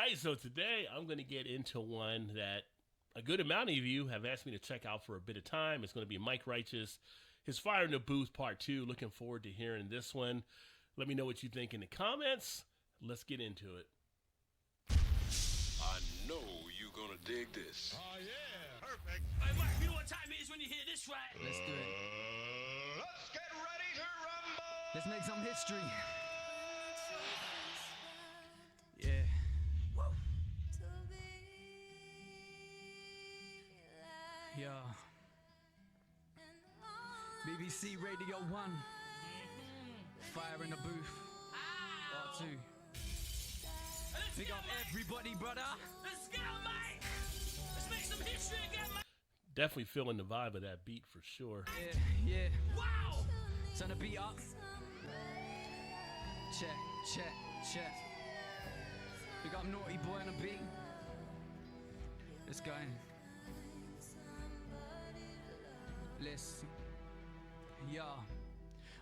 right, so today I'm going to get into one that a good amount of you have asked me to check out for a bit of time. It's going to be Mike Righteous, his Fire in the Booth Part 2. Looking forward to hearing this one. Let me know what you think in the comments. Let's get into it. I know you're gonna dig this. Oh, yeah. Perfect. Hey, Mike, you know what time it is when you hear this, right? Let's do it. Let's get ready to rumble. Let's make some history. Yeah. Woo. Yeah. BBC Radio 1. Fire in the Booth. Part 2. Let's Big go, up Mike. everybody, brother. Let's go, Mike. Let's make some history again, Mike. Definitely feeling the vibe of that beat for sure. Yeah. Wow. Turn the beat up. Check. Big up Naughty Boy on the beat. Let's go in. Listen. Yeah.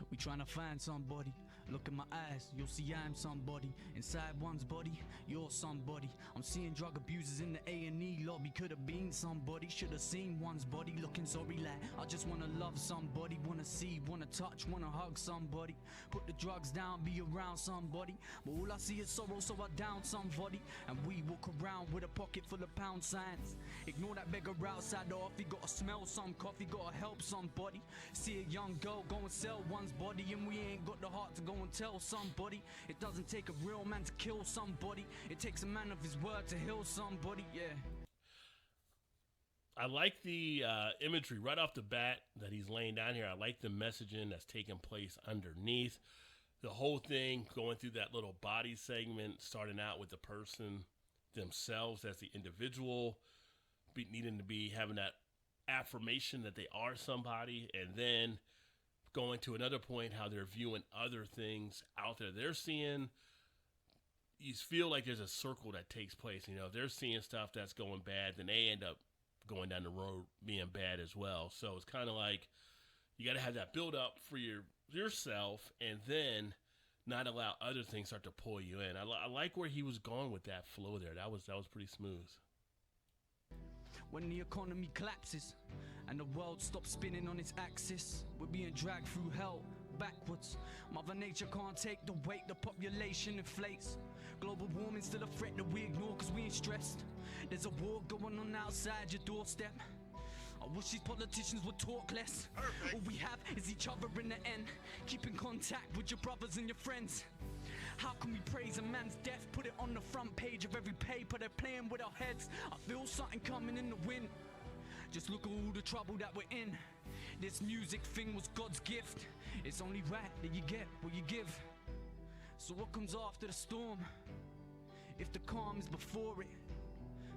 We tryna find somebody. Look in my eyes, you'll see I'm somebody. Inside one's body, you're somebody. I'm seeing drug abusers in the A&E lobby. Could've been somebody, should've seen one's body. Looking sorry like, I just wanna love somebody. Wanna see, wanna touch, wanna hug somebody. Put the drugs down, be around somebody. But all I see is sorrow, so I down somebody. And we walk around with a pocket full of pound signs. Ignore that beggar outside the off. You gotta smell some coffee, gotta help somebody. See a young girl go and sell one's body, and we ain't got the heart to go and tell somebody. It doesn't take a real man to kill somebody. It takes a man of his word to heal somebody. Yeah. I like the imagery right off the bat that he's laying down here. I like the messaging that's taking place underneath. The whole thing going through that little body segment, starting out with the person themselves as the individual, needing to be having that affirmation that they are somebody, and then going to another point how they're viewing other things out there. They're seeing, you feel like there's a circle that takes place. You know, if they're seeing stuff that's going bad, then they end up going down the road being bad as well. So it's kind of like you got to have that build up for yourself, and then not allow other things start to pull you in. I like where he was going with that flow there. That was pretty smooth. When the economy collapses and the world stops spinning on its axis, we're being dragged through hell backwards. Mother Nature can't take the weight, the population inflates. Global warming's still a threat that we ignore cause we ain't stressed. There's a war going on outside your doorstep. I wish these politicians would talk less. Perfect. All we have is each other in the end. Keep in contact with your brothers and your friends. How can we praise a man's death? Put it on the front page of every paper. They're playing with our heads. I feel something coming in the wind. Just look at all the trouble that we're in. This music thing was God's gift. It's only right that you get what you give. So what comes after the storm? If the calm is before it,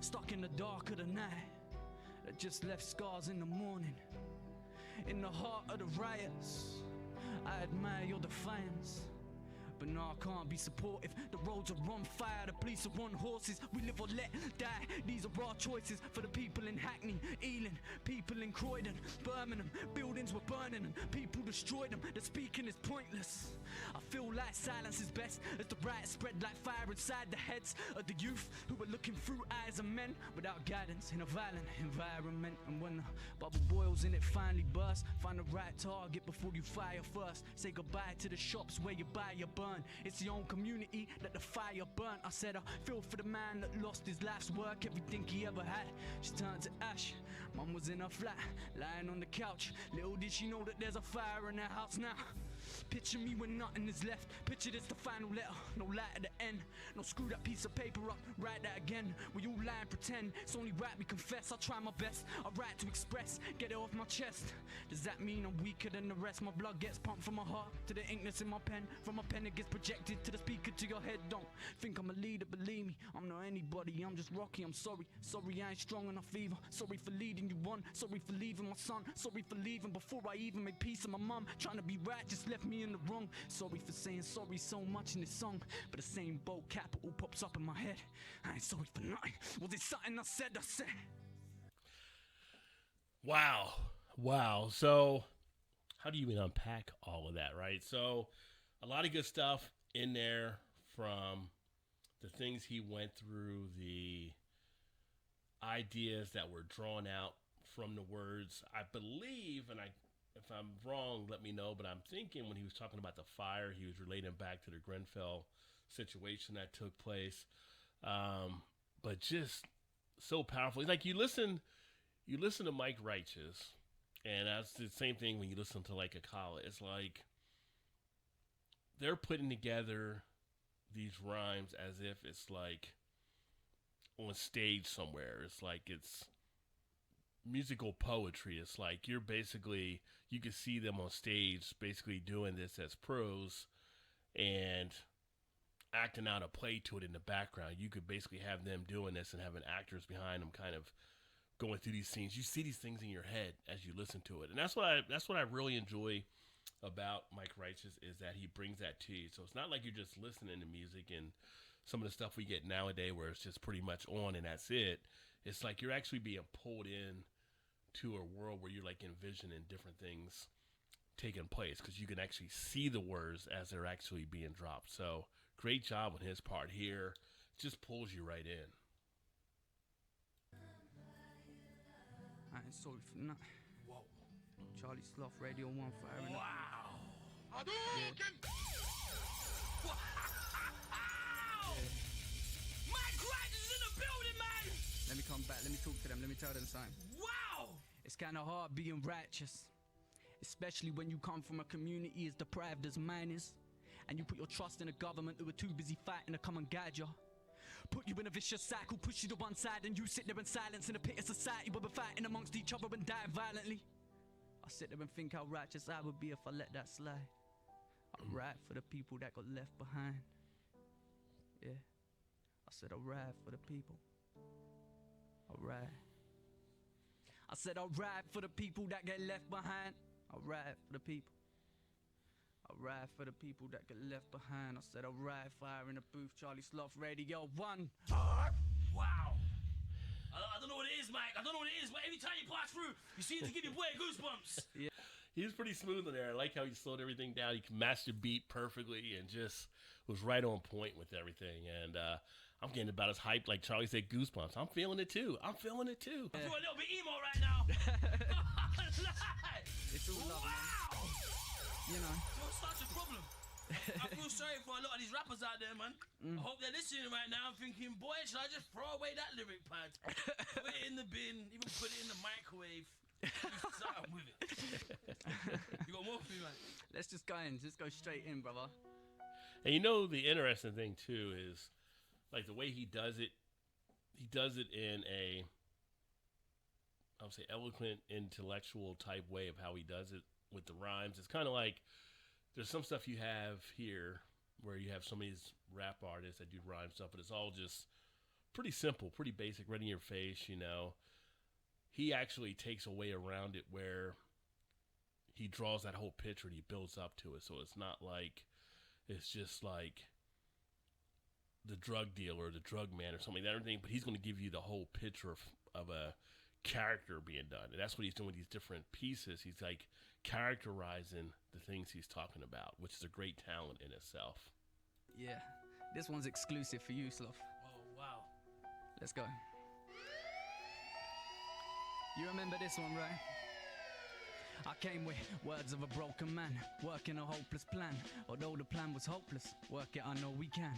stuck in the dark of the night, that just left scars in the morning. In the heart of the riots, I admire your defiance. But no, I can't be supportive. The roads are on fire, the police are on horses. We live or let die. These are our choices for the people in Hackney, Ealing, people in Croydon, Birmingham. Buildings were burning and people destroyed them. The speaking is pointless. I feel like silence is best as the riots spread like fire inside the heads of the youth who are looking through eyes of men without guidance in a violent environment. And when the bubble boils and it finally bursts, find the right target before you fire first. Say goodbye to the shops where you buy your burn. It's your own community that the fire burnt. I said I feel for the man that lost his life's work, everything he ever had just turned to ash. Mum was in her flat, lying on the couch. Little did she know that there's a fire in her house now. Picture me when nothing is left. Picture this the final letter, no light at the end. No screw that piece of paper up, write that again. We all lie and pretend, it's only right we confess. I try my best, I write to express, get it off my chest. Does that mean I'm weaker than the rest? My blood gets pumped from my heart to the ink that's in my pen. From my pen it gets projected to the speaker to your head. Don't think I'm a leader, believe me, I'm not anybody. I'm just Rocky, I'm sorry. Sorry I ain't strong enough either. Sorry for leading you on, sorry for leaving my son. Sorry for leaving before I even made peace with my mum. Trying to be right just left me in the wrong. Sorry for saying sorry so much in this song, but the same bold capital pops up in my head. I ain't sorry for nothing. Was it something I said? Wow. So how do you even unpack all of that, right? So a lot of good stuff in there from the things he went through, the ideas that were drawn out from the words. I believe, and if I'm wrong, let me know, but I'm thinking when he was talking about the fire, he was relating back to the Grenfell situation that took place. But just so powerful. Like you listen to Mike Righteous, and that's the same thing when you listen to like a Kala. It's like they're putting together these rhymes as if it's like on stage somewhere. It's like it's musical poetry. It's like you can see them on stage basically doing this as pros and acting out a play to it in the background. You could basically have them doing this and having actors behind them kind of going through these scenes. You see these things in your head as you listen to it. And that's what I really enjoy about Mike Righteous, is that he brings that to you. So it's not like you're just listening to music and some of the stuff we get nowadays where it's just pretty much on and that's it. It's like you're actually being pulled in to a world where you're like envisioning different things taking place, because you can actually see the words as they're actually being dropped. So great job on his part here. Just pulls you right in. I ain't sorry for nothing. Whoa. Charlie Sloth, Radio 1 firing. Wow. Hadouken! Mike Righteous is in the building, man. Let me come back, let me talk to them, let me tell them something. Wow. It's kind of hard being righteous, especially when you come from a community as deprived as mine is, and you put your trust in a government that were too busy fighting to come and guide you. Put you in a vicious cycle, push you to one side, and you sit there in silence in a pit of society where we're fighting amongst each other and dying violently. I sit there and think how righteous I would be if I let that slide. I'd ride for the people that got left behind. Yeah, I said I'll ride for the people. I'll ride. I said I'll ride for the people that get left behind. I'll ride for the people. I'll ride for the people that get left behind. I said I'll ride, fire in the booth, Charlie Sloth, Radio 1. Wow. I don't know what it is, Mike. I don't know what it is, but every time you pass through, you seem to give your boy goosebumps. Yeah. He was pretty smooth in there. I like how he slowed everything down. He matched the beat perfectly and just was right on point with everything. And I'm getting about as hyped, like Charlie said, goosebumps. I'm feeling it too. I feel a little bit emo right now. It's all love, man. Wow. You know. You're such a problem. I feel sorry for a lot of these rappers out there, man. I hope they're listening right now and thinking, boy, should I just throw away that lyric pad? Put it in the bin, even put it in the microwave. Do something with it. You got more for me, man? Let's just go in. Just go straight in, brother. And you know the interesting thing too is like the way he does it in a, I would say, eloquent, intellectual type way of how he does it with the rhymes. It's kind of like there's some stuff you have here where you have some of these rap artists that do rhyme stuff, but it's all just pretty simple, pretty basic, right in your face, you know. He actually takes a way around it where he draws that whole picture and he builds up to it. So it's not like, it's just like the drug dealer, the drug man or something like that, everything, but he's going to give you the whole picture of a character being done. And that's what he's doing with these different pieces. He's like characterizing the things he's talking about, which is a great talent in itself. Yeah, this one's exclusive for you, Sloth. Oh, wow. Let's go. You remember this one, right? I came with words of a broken man, working a hopeless plan. Although the plan was hopeless, work it, I know we can.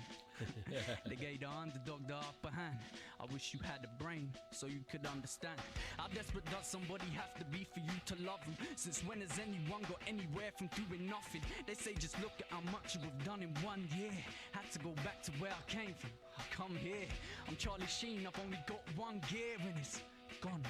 They gave the underdog the upper hand. I wish you had a brain so you could understand. How desperate does somebody have to be for you to love them? Since when has anyone got anywhere from doing nothing? They say just look at how much you have done in 1 year. Had to go back to where I came from. I come here, I'm Charlie Sheen, I've only got one gear and it's gone.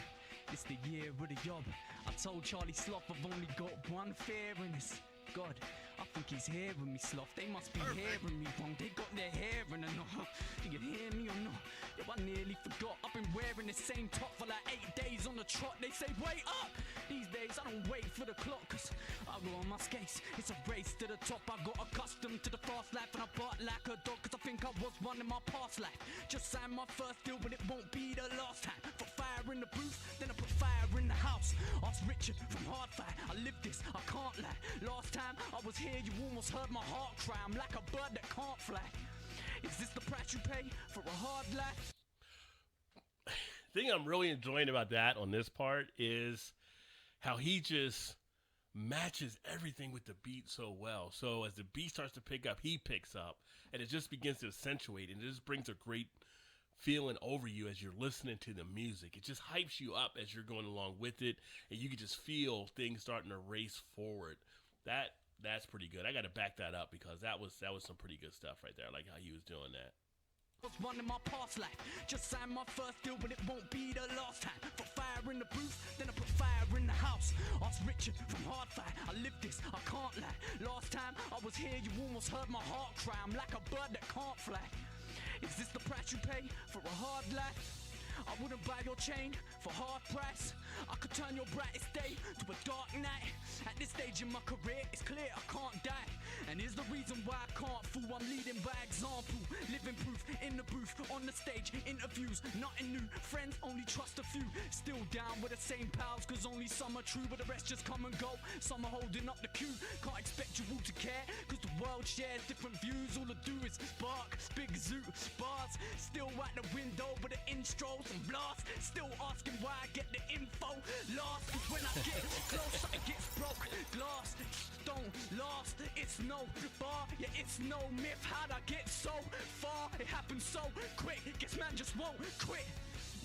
It's the year of the job. I told Charlie Sloth I've only got one fear and it's God. I think he's hearing me, Sloth. They must be hearing me wrong. They got their hair in a knot. Do you hear me or not? Yo, I nearly forgot. I've been wearing the same top for like 8 days on the trot. They say wait up. These days I don't wait for the clock, cause I go on my skates. It's a race to the top. I got accustomed to the fast life and I bark like a dog, cause I think I was one in my past life. Just signed my first deal, but it won't be the last time. Put fire in the booth, then I put fire in the house. Ask Richard from Hard Fight. I live this, I can't lie. Last time I was here, you almost heard my heart cry. I'm like a bird that can't fly. Is this the price you pay for a hard life? Thing I'm really enjoying about that on this part is how he just matches everything with the beat so well. So as the beat starts to pick up, he picks up, and it just begins to accentuate, and it just brings a great feeling over you as you're listening to the music. It just hypes you up as you're going along with it, and you can just feel things starting to race forward. That's pretty good. I got to back that up because that was some pretty good stuff right there. I like how he was doing that. Was one in my past life. Just signed my first deal, but it won't be the last time. Put fire in the booth, then I put fire in the house. Ask Richard from Hard Fire. I live this, I can't lie. Last time I was here, you almost heard my heart cry. I'm like a bird that can't fly. Is this the price you pay for a hard life? I wouldn't buy your chain for hard price. I could turn your brightest day to a dark night. At this stage in my career, it's clear I can't die. And here's the reason why I can't fool. I'm leading by example, living proof in the booth, on the stage, interviews, nothing new. Friends, only trust a few. Still down with the same pals, cause only some are true, but the rest just come and go. Some are holding up the queue. Can't expect you all to care, cause the world shares different views. All I do is bark, big zoo, bars. Still at the window, but the intros and blast. Still asking why I get the info last. When I get close, it gets broke. Glass don't last. It's no bar, yeah, it's no myth. How'd I get so far? It happened so quick. Guess man just won't quit.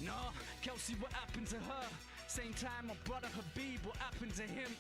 Nah, Kelsey, what happened to her? Same time my brother Habib, what happened to him?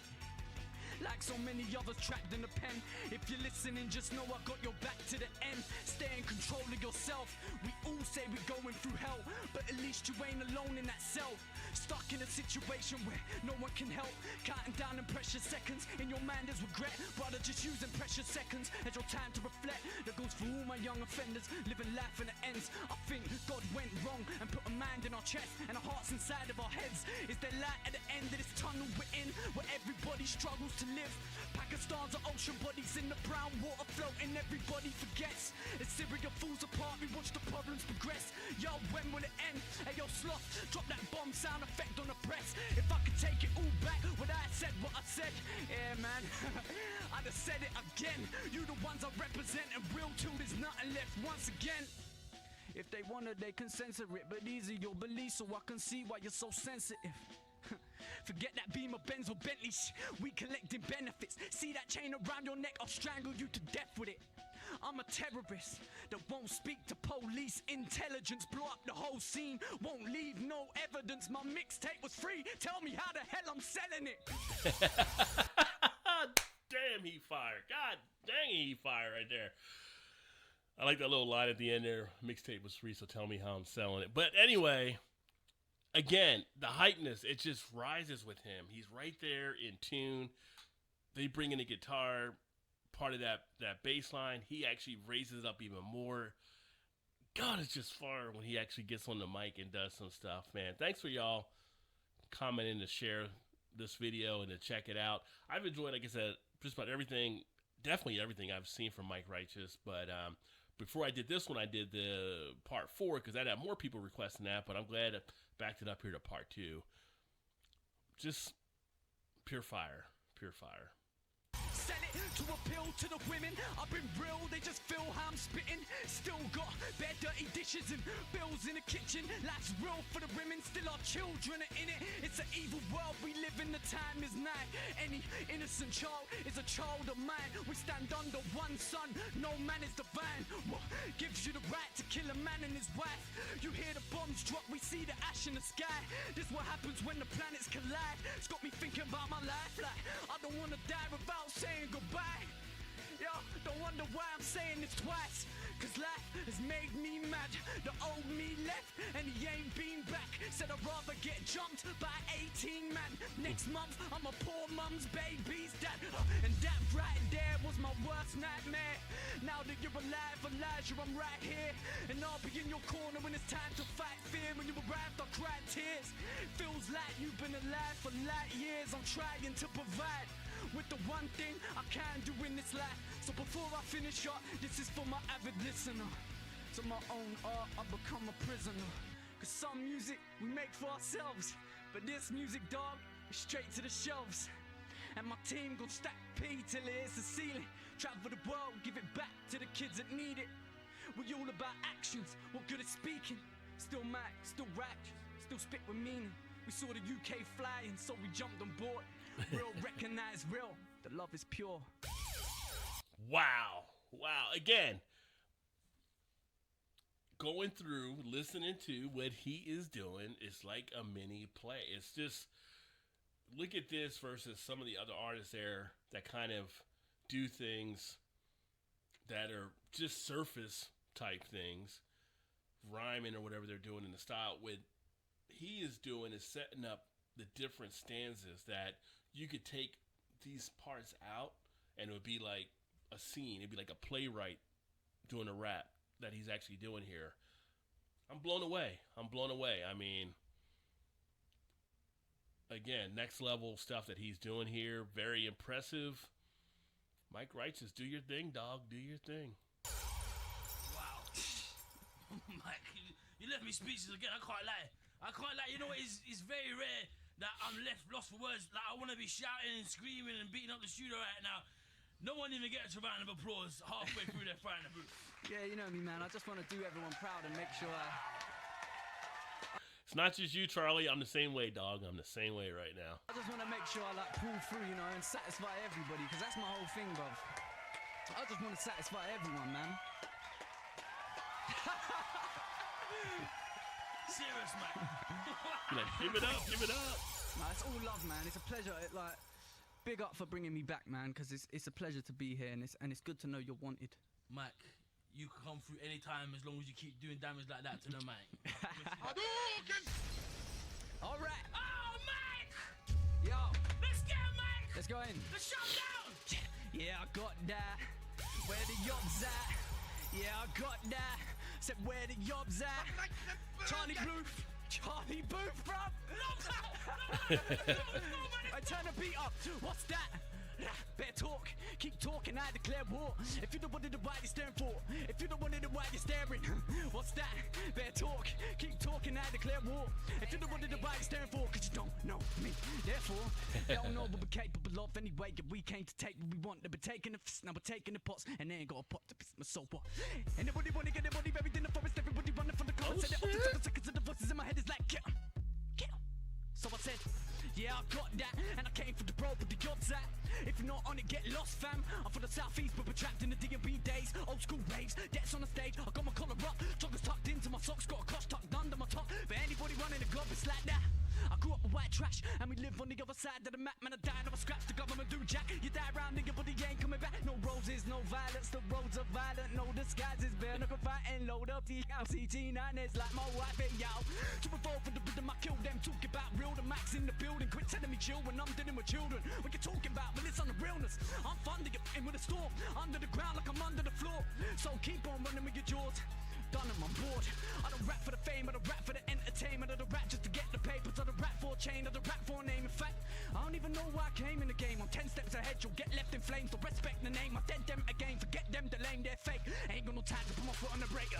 Like so many others trapped in a pen. If you're listening, just know I got your back to the end. Stay in control of yourself. We all say we're going through hell, but at least you ain't alone in that cell. Stuck in a situation where no one can help. Counting down in precious seconds. In your mind there's regret. Brother, just using precious seconds as your time to reflect. That goes for all my young offenders living life in the ends. I think God went wrong and put a mind in our chest and our hearts inside of our heads. Is there light at the end of this tunnel we're in, where everybody struggles to live? Pakistan's are ocean bodies in the brown water floating. Everybody forgets. As Syria falls apart, we watch the problems progress. Yo, when will it end? Hey yo, Sloth, drop that bomb sound effect on the press. If I could take it all back, would I have said what I said? Yeah, man, I'd have said it again. You the ones I represent, and real till there's nothing left once again. If they wanna, they can censor it, but easy your belief, so I can see why you're so sensitive. Forget that Beamer, Benz or Bentley we collecting benefits. See that chain around your neck, I'll strangle you to death with it. I'm a terrorist that won't speak to police. Intelligence, blow up the whole scene, won't leave no evidence. My mixtape was free, tell me how the hell I'm selling it. Damn, he fired. God dang, he fired right there. I like that little line at the end there. Mixtape was free, so tell me how I'm selling it. But anyway, again, the hypeness, it just rises with him. He's right there in tune. They bring in the guitar, part of that bass line. He actually raises it up even more. God, it's just fun when he actually gets on the mic and does some stuff, man. Thanks for y'all commenting to share this video and to check it out. I've enjoyed, like I said, just about everything, definitely everything I've seen from Mike Righteous. But before I did this one, I did the part 4 because I had more people requesting that. But I'm glad I backed it up here to part 2. Just pure fire, pure fire. Sell it to appeal to the women. I've been real, they just feel how I'm spitting. Still got bare dirty dishes and bills in the kitchen. Life's real for the women, still our children are in it. It's an evil world we live in, the time is nigh. Any innocent child is a child of mine. We stand under one sun, no man is divine. What gives you the right to kill a man and his wife? You hear the bombs drop, we see the ash in the sky. This what happens when the planets collide. It's got me thinking about my life like I don't wanna die without saying goodbye. Yo, don't wonder why I'm saying this twice. Cause life has made me mad. The old me left and he ain't been back. Said I'd rather get jumped by 18 man. Next month I'm a poor mum's baby's dad. And that right there was my worst nightmare. Now that you're alive, Elijah, I'm right here. And I'll be in your corner when it's time to fight fear. When you arrived I cried tears. Feels like you've been alive for light years. I'm trying to provide with the one thing I can do in this life. So before I finish up, this is for my avid listener. To my own art, I become a prisoner. Cause some music we make for ourselves, but this music, dog, is straight to the shelves. And my team gon' stack P till it hits the ceiling. Travel the world, give it back to the kids that need it. We all about actions, what good at speaking. Still mad, still righteous, still spit with meaning. We saw the UK flying, so we jumped on board. Real recognize real, the love is pure. Wow. Again, going through, listening to what he is doing is like a mini play. It's just, look at this versus some of the other artists there that kind of do things that are just surface type things, rhyming or whatever they're doing in the style. What he is doing is setting up the different stanzas that you could take these parts out and it would be like a scene. It'd be like a playwright doing a rap that he's actually doing here. I'm blown away. I mean, again, next level stuff that he's doing here. Very impressive. Mike Righteous, do your thing, dog. Do your thing. Wow. Mike, you left me speechless again. I can't lie. You know, it's very rare that I'm lost for words. Like, I want to be shouting and screaming and beating up the studio right now. No one even gets a round of applause halfway through their fight in the booth. Yeah, you know me, man. I just want to do everyone proud and make sure It's not just you, Charlie. I'm the same way, dog. I'm the same way right now. I just want to make sure I like pull through, you know, and satisfy everybody, because that's my whole thing, bruv. I just want to satisfy everyone, man. Serious, man. Like, give it up. Nah, it's all love, man. It's a pleasure. Big up for bringing me back, man, because it's a pleasure to be here, and it's good to know you're wanted. Mike, you can come through any time as long as you keep doing damage like that to the mic. All right. Oh, Mike! Yo, Let's go, Mike! let's go in. The showdown! Yeah, I got that. Where the yobs at? Yeah, I got that. Said where the yobs at? Charlie Booth, bruv. I turn the beat up. What's that? Better talk, keep talking, I declare war. If you don't want it, why you staring for? If you don't want it, why you staring? What's that? Better talk, keep talking, I declare war. If you don't want it, why you staring for? Cause you don't know me. Therefore, they don't know what we're capable of anyway. Yeah, we came to take what we want. They've been taking the fists, now we're taking the pots. And they ain't got a pot to piss my soul. What? Anybody wanna get anybody buried in the forest? Everybody running from the comments. Said it up to 7 seconds and the voices in my head is like, get 'em. So I said, yeah, I got that, and I came for the bro, but the odds at. If you're not on it, get lost, fam. I'm from the southeast, but we're trapped in the D&B days. Old school raves, debts on the stage. I got my collar up, joggers tucked into my socks, got a clutch tucked under my top. For anybody running the club, it's like that. I grew up with white trash, and we live on the other side of the map. Man, I died of a scratch, the government do jack. You die round, nigga, but he ain't coming back. No roses, no violence, the roads are violent. No disguises, bare knuckle fighting. Load up the LCT9s like my wife, hey, yo. To revolve for the rhythm, I kill them. Talk about real, the max in the building. Quit telling me chill when I'm dealing with children. What you talking about? Well, it's on the realness. I'm funding it in with a storm. Under the ground like I'm under the floor. So keep on running with your jaws. Done them on board. I don't rap for the fame, I don't rap for the entertainment. I don't rap just to get the papers. I don't rap for a chain, I don't rap for a name. In fact, I don't even know why I came in the game. I'm 10 steps ahead, you'll get left in flames. So respect the name, I dead them again. Forget them, the lame, they're fake. Ain't got no time to put my foot on the brake.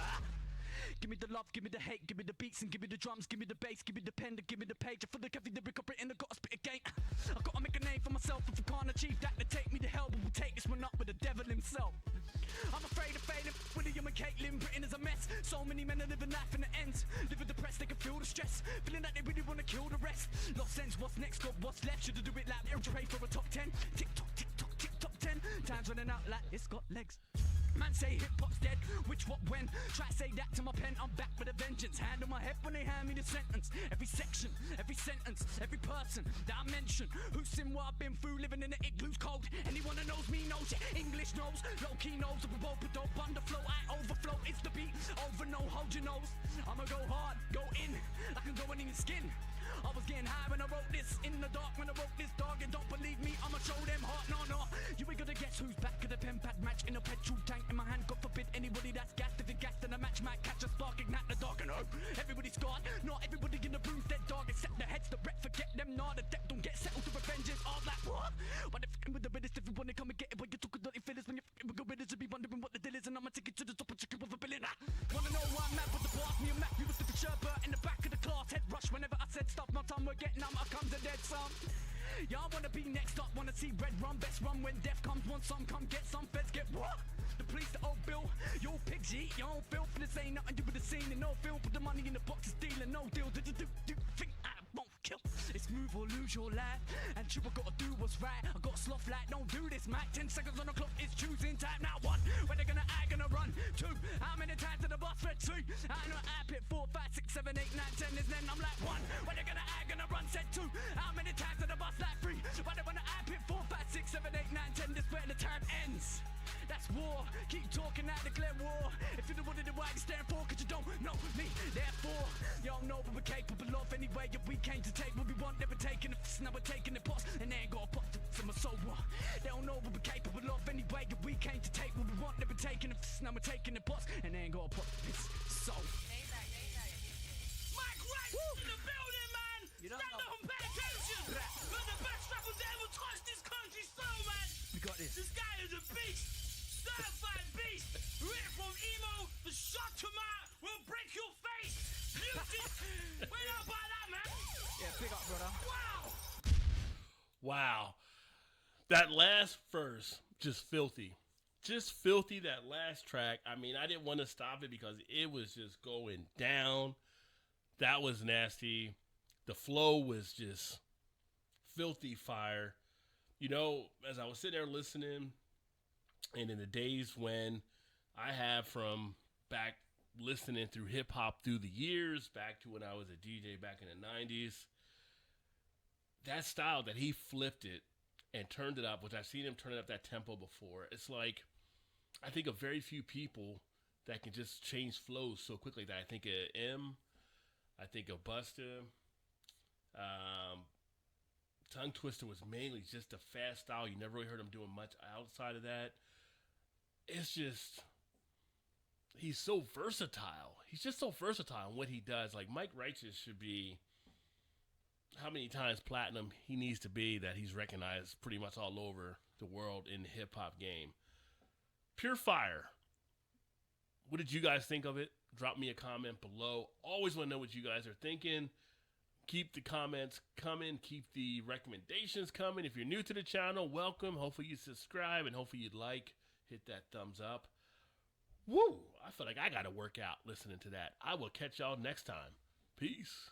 Give me the love, give me the hate, give me the beats and give me the drums, give me the bass, give me the pen, give me the page. I feel like every lyric I've written, I gotta spit again. I gotta make a name for myself. If I can't achieve that, then take me to hell. But we'll take this one up with the devil himself. I'm afraid of failing. William and Caitlin, Britain is a mess. So many men are living life in the ends. Living depressed, they can feel the stress. Feeling that they really wanna kill the rest. Lost sense, what's next, got what's left. Should I do it like they're pray for a top 10? Tick tock, tick tock, tick top 10. Time's running out like it's got legs. Man say hip-hop's dead, which, what, when? Try to say that to my pen, I'm back with a vengeance. Hand on my head when they hand me the sentence. Every section, every sentence, every person that I mention. Who's seen what I've been through, living in the igloos cold. Anyone that knows me knows, yeah, English knows. Low-key knows, we both dope, underflow, I overflow. It's the beat, over, no, hold your nose. I'ma go hard, go in, I can go in your skin. I was getting high when I wrote this, in the dark when I wrote this, dog. And don't believe me, I'ma show them heart, no. You ain't gonna guess who's back at the pen pad match in a petrol tank in my hand. God forbid anybody that's gassed. If it gassed in a match might catch a spark, ignite the dark and hope. Everybody's gone, not everybody in the room's dead, dog. Except the heads, the rep, forget them, nah. The depth don't get settled to revenges. All like what? But if with the riddest, if you wanna come and get it, when you took a dirty fillers, when you with good ridders, you'll be wondering what the deal is. And I'ma take it to the top and check it with a billion. Wanna know why I'm mad with the boss? Me and Mac, we was the Sherbert in the back of the class. Head rush whenever I said stop, my tongue we're getting. I come to dead some. Y'all wanna be next up, wanna see red rum, best run when death comes. Want some, come get some, feds get what? The police the old bill. You old pigs, you eat your own filth. And this ain't nothing to do with the scene and no film. Put the money in the box is dealing, no deal. Do think I won't kill? It's move or lose your life. And true, I gotta do what's right. I got sloth like, don't do this, Mike. 10 seconds on the clock is choosing time. Now 1, where they gonna act, gonna run. 2, how many times did the boss fed 3? I know I pick 4, 5, 6, 7, 8, 9, 10 is then I'm like 1, where they gonna act, gonna run. Said 2, how many times did the boss like 3? Why they wanna act, pick 4, 5, 6, 7, 8, 9, 10, this where the time ends. That's war, keep talking out, declare war. If you don't want to do what I stand for, cause you don't know me, therefore y'all know what we're capable of anyway. If we came to take what we want, never taking it, now we're taking it pause. And they ain't gonna pop to my soul war. They don't know what we're capable of anyway. If we came to take what we want, never taking it, now we're taking it pause. And they ain't gonna pop this soul. Mike Rice in the building, man. You don't Stand know. up and pay attention. You're the best rapper that ever touched this country's soul, man. We got this. This guy is a beast. Certified beast. Written from emo, the shot to my will break your face. Music. Wait up by that, man. Yeah, big up, brother. Wow. Wow. That last verse, just filthy. Just filthy, that last track. I mean, I didn't want to stop it because it was just going down. That was nasty. The flow was just filthy fire. You know, as I was sitting there listening, and in the days when I have from back listening through hip hop through the years, back to when I was a DJ back in the 90s, that style that he flipped it and turned it up, which I've seen him turn it up that tempo before. It's like, I think of very few people that can just change flows so quickly. That I think of M, I think of Busta. Tongue Twister was mainly just a fast style. You never really heard him doing much outside of that. It's just, he's so versatile. He's just so versatile in what he does. Like, Mike Righteous should be, how many times platinum he needs to be that he's recognized pretty much all over the world in the hip-hop game. Pure fire. What did you guys think of it? Drop me a comment below. Always want to know what you guys are thinking. Keep the comments coming. Keep the recommendations coming. If you're new to the channel, welcome. Hopefully you subscribe and hopefully you'd like. Hit that thumbs up. Woo! I feel like I got to work out listening to that. I will catch y'all next time. Peace.